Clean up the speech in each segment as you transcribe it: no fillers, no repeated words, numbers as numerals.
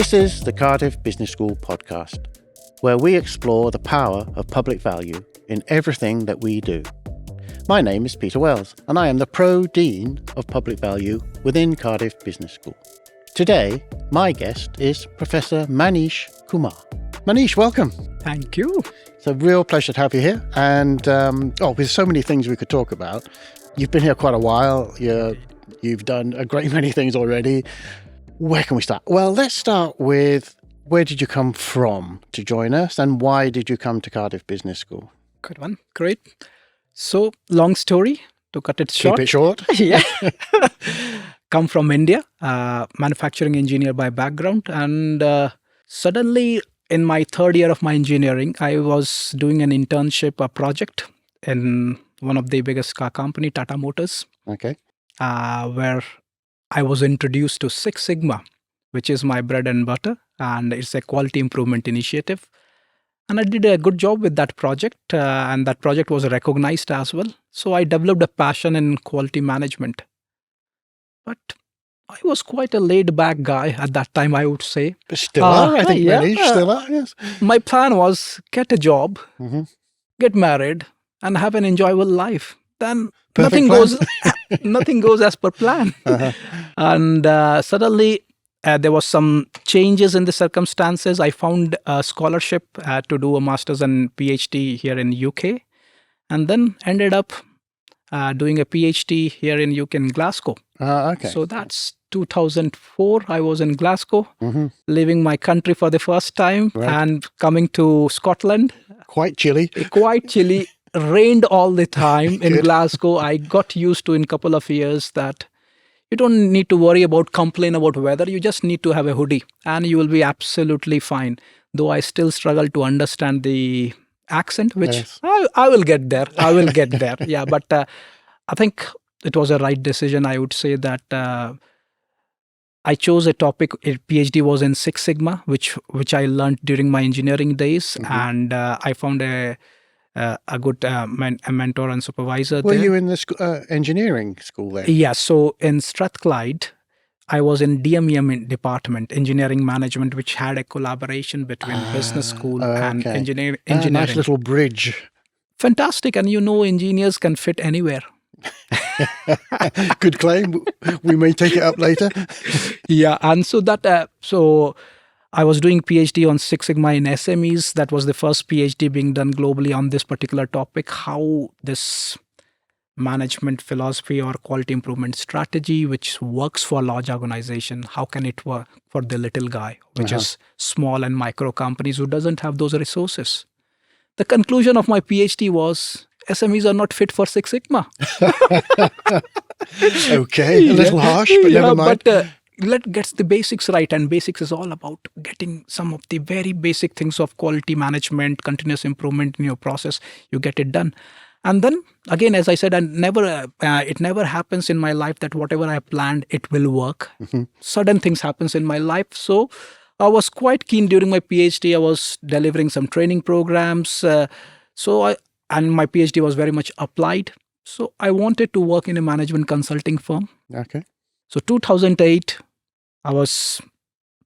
This is the Cardiff Business School podcast, where we explore the power of public value in everything that we do. My name is Peter Wells, and I am the Pro Dean of Public Value within Cardiff Business School. Today, my guest is Professor Maneesh Kumar. Maneesh, welcome. Thank you. It's a real pleasure to have you here. And, there's so many things we could talk about. You've been here quite a while. You've done a great many things already. Where can we start? Well, let's start with, where did you come from to join us, and why did you come to Cardiff Business School? Good one. Great. So, long story to cut it short. Keep it short. Yeah. Come from India, manufacturing engineer by background. And suddenly, in my third year of my engineering, I was doing an internship, a project in one of the biggest car company, Tata Motors. Okay. Where I was introduced to Six Sigma, which is my bread and butter, and it's a quality improvement initiative. And I did a good job with that project, and that project was recognized as well. So I developed a passion in quality management. But I was quite a laid-back guy at that time, I would say. But still are, I think, yeah, Maneesh, still are, yes. My plan was get a job, get married, and have an enjoyable life. Then nothing goes as per plan. And suddenly there was some changes in the circumstances. I found a scholarship to do a master's and PhD here in UK, and then ended up doing a PhD here in UK in Glasgow. Okay. So that's 2004. I was in Glasgow, leaving my country for the first time, and coming to Scotland. Quite chilly. Quite chilly. Rained all the time in Glasgow. I got used to in a couple of years that you don't need to worry about, complain about weather. You just need to have a hoodie and you will be absolutely fine. Though I still struggle to understand the accent, which I will get there. Yeah, but I think it was a right decision. I would say that I chose a topic. A PhD was in Six Sigma, which I learned during my engineering days, and I found a good mentor and supervisor. Were you in the engineering school there? Yeah, so in Strathclyde, I was in DMEM department, engineering management, which had a collaboration between business school and engineering. Nice little bridge. Fantastic. And engineers can fit anywhere. Good claim. We may take it up later. Yeah, and so that I was doing PhD on Six Sigma in SMEs. That was the first PhD being done globally on this particular topic, how this management philosophy or quality improvement strategy, which works for a large organization, how can it work for the little guy, which is small and micro companies who doesn't have those resources. The conclusion of my PhD was SMEs are not fit for Six Sigma. Okay, a little harsh, but never mind. But let's get the basics right, and basics is all about getting some of the very basic things of quality management, continuous improvement in your process. You get it done, and then again, as I said, it never happens in my life that whatever I planned it will work. Sudden things happens in my life, so I was quite keen during my PhD. I was delivering some training programs, and my PhD was very much applied. So I wanted to work in a management consulting firm. Okay. So 2008, I was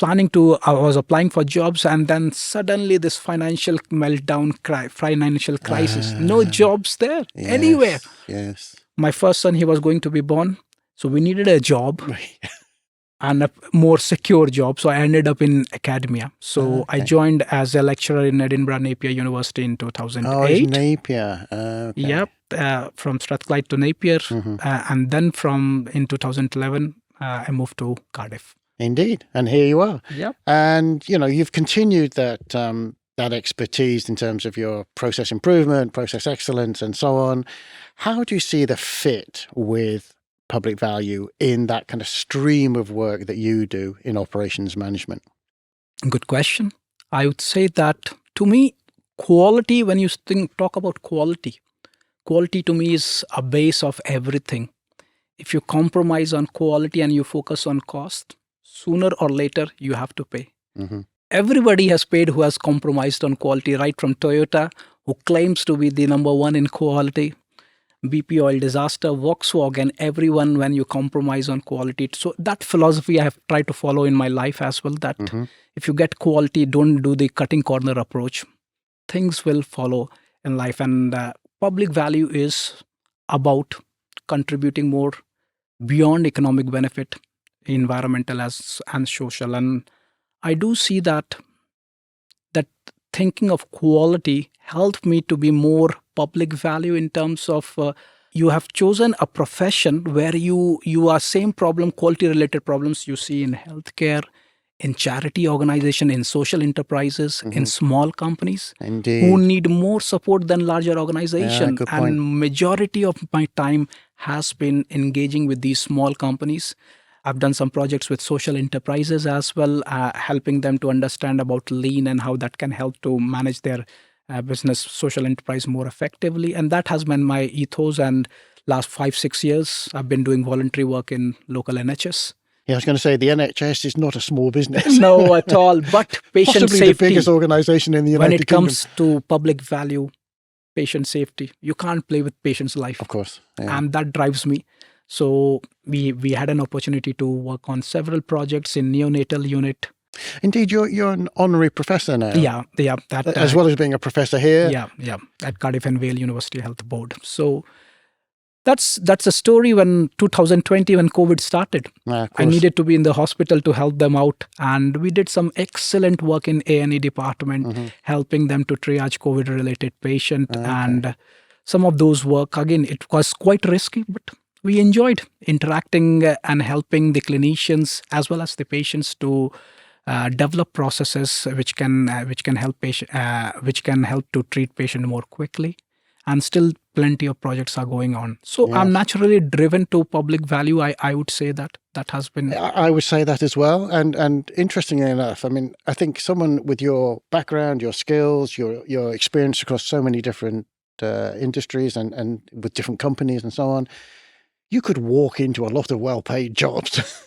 applying for jobs, and then suddenly this financial meltdown, financial crisis. No jobs there, anywhere. Yes. My first son, he was going to be born. So we needed a job and a more secure job. So I ended up in academia. So I joined as a lecturer in Edinburgh Napier University in 2008. Oh, it's Napier. Okay. Yep. From Strathclyde to Napier, and then in 2011, I moved to Cardiff. Indeed, and here you are. Yep. And you've continued that expertise in terms of your process improvement, process excellence, and so on. How do you see the fit with public value in that kind of stream of work that you do in operations management? Good question. I would say that to me, quality. When you talk about quality to me is a base of everything. If you compromise on quality and you focus on cost, sooner or later you have to pay. Everybody has paid who has compromised on quality, right from Toyota, who claims to be the number one in quality, BP oil disaster, Volkswagen, everyone, when you compromise on quality. So that philosophy I have tried to follow in my life as well, that if you get quality, don't do the cutting corner approach. Things will follow in life. And public value is about contributing more beyond economic benefit, environmental and social. And I do see that thinking of quality helped me to be more public value in terms of you have chosen a profession where you are same problem, quality related problems you see in healthcare, in charity organization, in social enterprises, in small companies. Indeed. Who need more support than larger organization. Good point. And majority of my time has been engaging with these small companies. I've done some projects with social enterprises as well, helping them to understand about lean and how that can help to manage their business, social enterprise more effectively. And that has been my ethos. And last 5-6 years, I've been doing voluntary work in local NHS. Yeah, I was going to say the NHS is not a small business. No, at all. But patient Possibly safety. the biggest organisation in the United Kingdom. When it comes to public value, patient safety, you can't play with patient's life. Of course. Yeah. And that drives me. So we had an opportunity to work on several projects in neonatal unit. Indeed, you're an honorary professor now. Yeah. That as well as being a professor here. Yeah, at Cardiff and Vale University Health Board. So that's a story. When 2020, when COVID started, I needed to be in the hospital to help them out, and we did some excellent work in A&E department, helping them to triage COVID-related patient. And some of those work, again, it was quite risky, but we enjoyed interacting and helping the clinicians as well as the patients to develop processes which can help to treat patient more quickly. And still plenty of projects are going on. So yes. I'm naturally driven to public value. I would say that has been. I would say that as well. And interestingly enough, I mean, I think someone with your background, your skills, your experience across so many different industries and with different companies and so on, you could walk into a lot of well-paid jobs.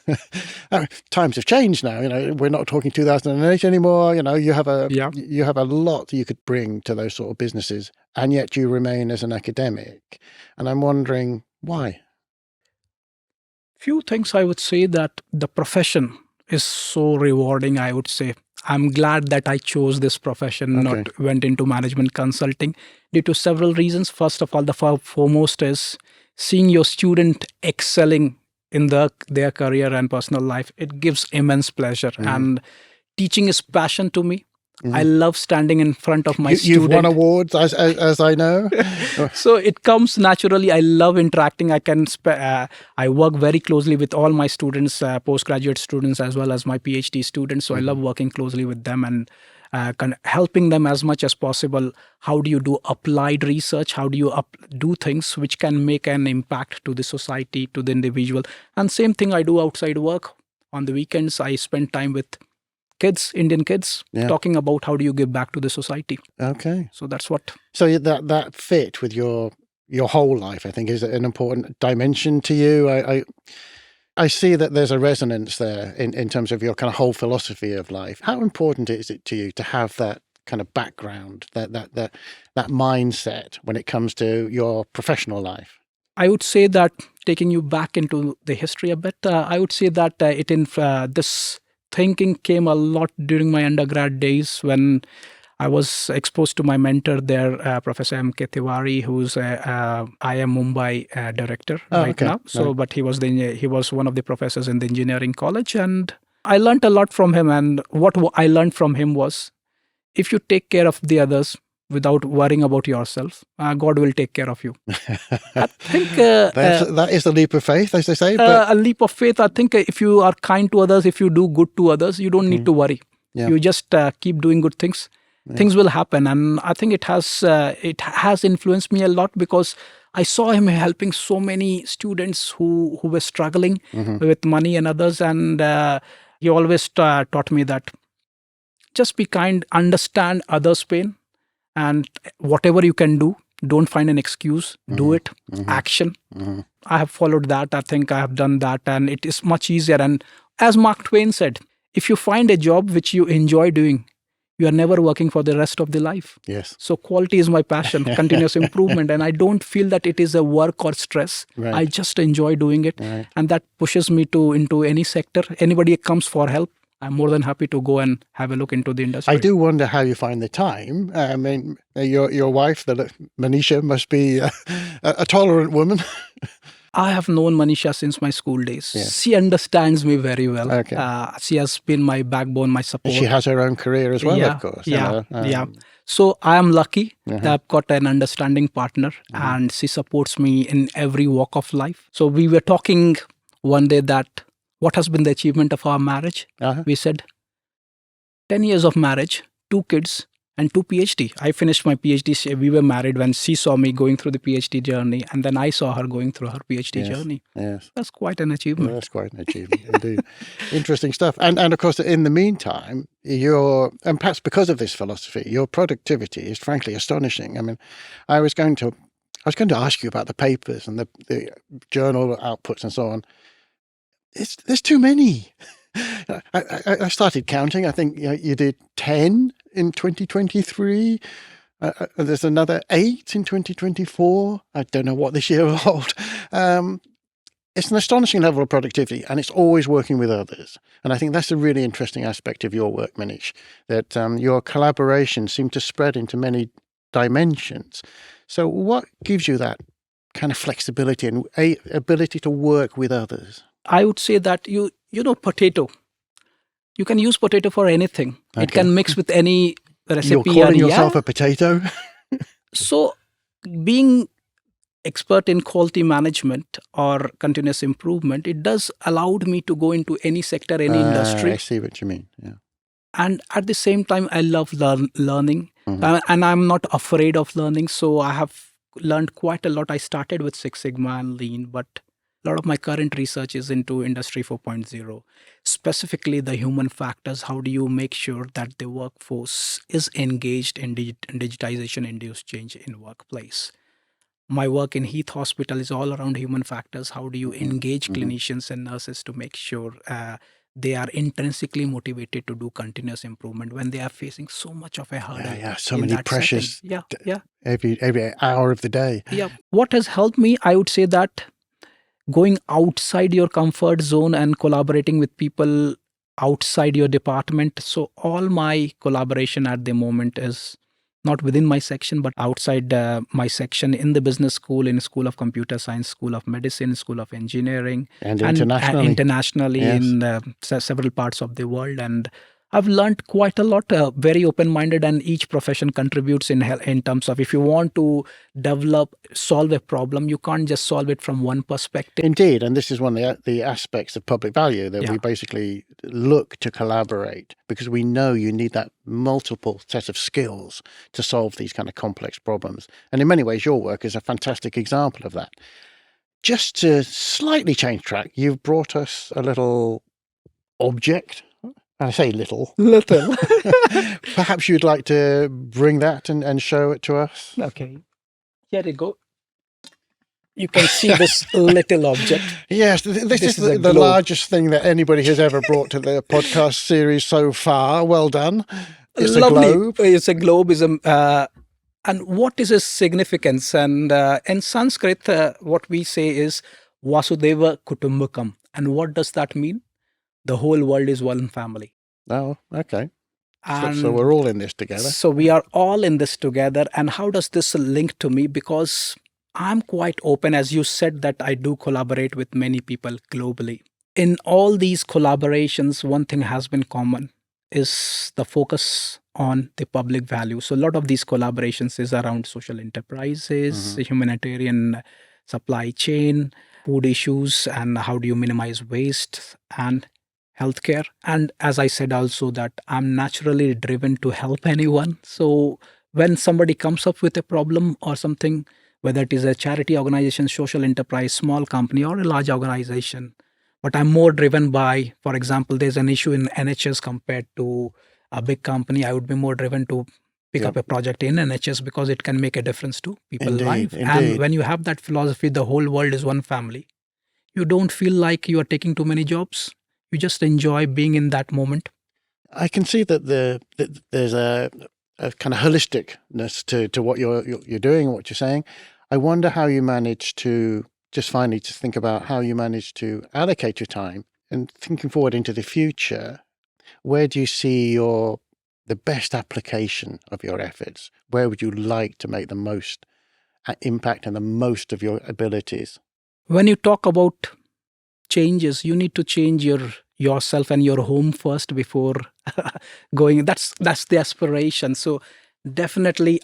Times have changed now. We're not talking 2008 anymore. You have a lot you could bring to those sort of businesses, and yet you remain as an academic. And I'm wondering why. Few things I would say that the profession is so rewarding. I would say I'm glad that I chose this profession, not went into management consulting, due to several reasons. First of all, the foremost is seeing your student excelling in their career and personal life. It gives immense pleasure. And teaching is passion to me. I love standing in front of my student. You've won awards, as I know. So it comes naturally. I love interacting. I work very closely with all my students, postgraduate students, as well as my PhD students. So I love working closely with them and helping them as much as possible. How do you do applied research? How do you do things which can make an impact to the society, to the individual? And same thing I do outside work. On the weekends, I spend time with kids, Indian kids, talking about how do you give back to the society. Okay. So that's what. So that fit with your whole life, I think, is an important dimension to you. I see that there's a resonance there in terms of your kind of whole philosophy of life. How important is it to you to have that kind of background, that mindset when it comes to your professional life? I would say that, taking you back into the history a bit, I would say that this thinking came a lot during my undergrad days when I was exposed to my mentor there, Professor M.K. Tiwari, who's a IIM Mumbai director now. So, but he was one of the professors in the engineering college, and I learned a lot from him. And what I learned from him was, if you take care of the others without worrying about yourself, God will take care of you. I think that is the leap of faith, as they say. A leap of faith. I think if you are kind to others, if you do good to others, you don't need to worry. Yeah. You just keep doing good things. Yeah. Things will happen. And I think it has influenced me a lot, because I saw him helping so many students who were struggling with money and others. And he always taught me that just be kind, understand others' pain, and whatever you can do, don't find an excuse, do it, action. I have followed that. I think I have done that, and it is much easier. And as Mark Twain said, if you find a job which you enjoy doing, you are never working for the rest of the life. Yes. So quality is my passion, continuous improvement. And I don't feel that it is a work or stress. Right. I just enjoy doing it. Right. And that pushes me into any sector. Anybody comes for help, I'm more than happy to go and have a look into the industry. I do wonder how you find the time. I mean, your wife, Maneesha, must be a tolerant woman. I have known Manisha since my school days. Yes. She understands me very well. Okay. She has been my backbone, my support. She has her own career as well, Yeah, of course. yeah, yeah. So I am lucky that I've got an understanding partner, and she supports me in every walk of life. So we were talking one day that what has been the achievement of our marriage? We said 10 years of marriage, 2 kids, and 2 PhD. I finished my PhD. We were married when she saw me going through the PhD journey, and then I saw her going through her PhD journey. Yes. That's quite an achievement. Well, that's quite an achievement, indeed. Interesting stuff. And of course, in the meantime, and perhaps because of this philosophy, your productivity is frankly astonishing. I mean, I was going to ask you about the papers and the journal outputs and so on. There's too many. I started counting. I think you did 10 in 2023. There's another 8 in 2024. I don't know what this year will hold. It's an astonishing level of productivity, and it's always working with others. And I think that's a really interesting aspect of your work, Maneesh, that your collaboration seemed to spread into many dimensions. So what gives you that kind of flexibility and ability to work with others? I would say that you know potato. You can use potato for anything. Okay. It can mix with any recipe. You're calling yourself a potato? So being expert in quality management or continuous improvement, it does allowed me to go into any sector, any industry. I see what you mean. Yeah. And at the same time, I love learning, and I'm not afraid of learning. So I have learned quite a lot. I started with Six Sigma and Lean, but a lot of my current research is into Industry 4.0, specifically the human factors. How do you make sure that the workforce is engaged in digitization-induced change in workplace? My work in Heath Hospital is all around human factors. How do you engage clinicians and nurses to make sure they are intrinsically motivated to do continuous improvement when they are facing so much of a hurdle? Yeah, so many pressures. Every hour of the day. Yeah. What has helped me, I would say that going outside your comfort zone and collaborating with people outside your department. So all my collaboration at the moment is not within my section, but outside my section, in the business school, in School of Computer Science, School of Medicine, School of Engineering. And internationally. Yes. In several parts of the world. And I've learned quite a lot, very open-minded, and each profession contributes in terms of if you want to solve a problem, you can't just solve it from one perspective. Indeed, and this is one of the aspects of public value, that we basically look to collaborate because we know you need that multiple set of skills to solve these kind of complex problems. And in many ways, your work is a fantastic example of that. Just to slightly change track, you've brought us a little object. I say little. Little. Perhaps you'd like to bring that and show it to us? Okay. Here you go. You can see this little object. Yes, this is the largest thing that anybody has ever brought to the podcast series so far. Well done. It's Lovely. A globe. It's a globe. And what is its significance? And in Sanskrit, what we say is Vasudeva Kutumbakam. And what does that mean? The whole world is one family. Oh, okay. So we're all in this together. So we are all in this together. And how does this link to me? Because I'm quite open, as you said, that I do collaborate with many people globally. In all these collaborations, one thing has been common is the focus on the public value. So a lot of these collaborations is around social enterprises, humanitarian supply chain, food issues, and how do you minimize waste, and healthcare. And as I said also, that I'm naturally driven to help anyone. So when somebody comes up with a problem or something, whether it is a charity organization, social enterprise, small company, or a large organization, but I'm more driven by, for example, there's an issue in NHS compared to a big company, I would be more driven to pick up a project in NHS because it can make a difference to people's life. And when you have that philosophy, the whole world is one family, you don't feel like you are taking too many jobs. You just enjoy being in that moment. I can see that there's a kind of holisticness to what you're doing and what you're saying. I wonder how you manage to, just finally to think about how you manage to allocate your time and thinking forward into the future. Where do you see the best application of your efforts? Where would you like to make the most impact and the most of your abilities? When you talk about changes, you need to change yourself and your home first before going. That's the aspiration. So definitely,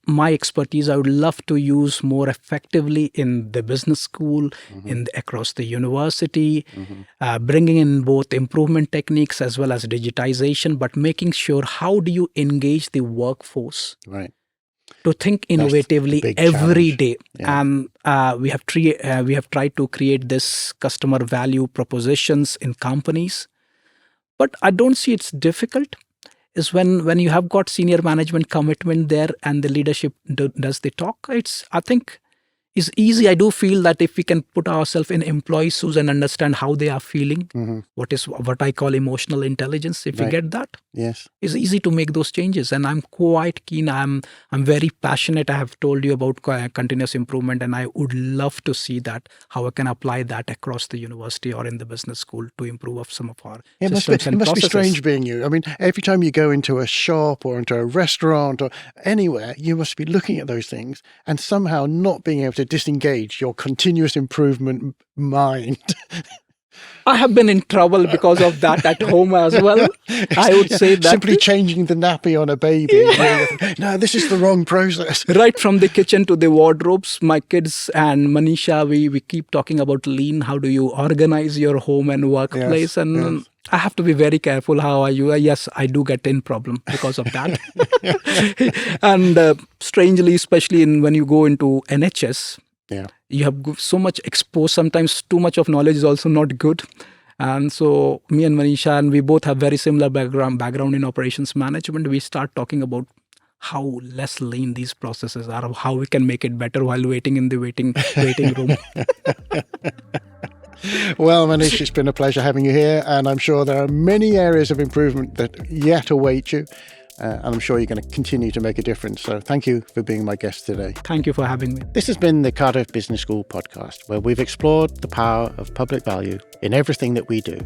my expertise I would love to use more effectively in the business school, across the university, bringing in both improvement techniques as well as digitization, but making sure how do you engage the workforce, right, to think innovatively every day. Yeah. And we have tried to create this customer value propositions in companies, but I don't see it's difficult. Is when you have got senior management commitment there and the leadership does the talk. I think is easy. I do feel that if we can put ourselves in employees' shoes and understand how they are feeling, what I call emotional intelligence, if we get that, yes, it's easy to make those changes. And I'm quite keen. I'm very passionate. I have told you about continuous improvement, and I would love to see that, how I can apply that across the university or in the business school to improve of some of our systems and processes. It must be strange being you. I mean, every time you go into a shop or into a restaurant or anywhere, you must be looking at those things and somehow not being able to disengage your continuous improvement mind. I have been in trouble because of that at home as well. I would say that. Simply changing the nappy on a baby. No, this is the wrong process. Right from the kitchen to the wardrobes, my kids and Manisha, we keep talking about lean. How do you organize your home and workplace? And I have to be very careful how I use. Yes, I do get in problem because of that. And strangely, especially when you go into NHS, you have so much exposed. Sometimes too much of knowledge is also not good. And so me and Manisha, and we both have very similar background in operations management. We start talking about how less lean these processes are, how we can make it better while waiting in the waiting room. Well, Maneesh, it's been a pleasure having you here, and I'm sure there are many areas of improvement that yet await you, and I'm sure you're going to continue to make a difference. So thank you for being my guest today. Thank you for having me. This has been the Cardiff Business School podcast, where we've explored the power of public value in everything that we do.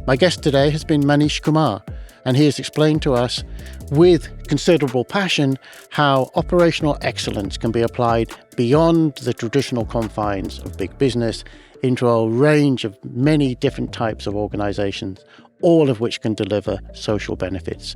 My guest today has been Maneesh Kumar, and he has explained to us with considerable passion how operational excellence can be applied beyond the traditional confines of big business into a range of many different types of organizations, all of which can deliver social benefits.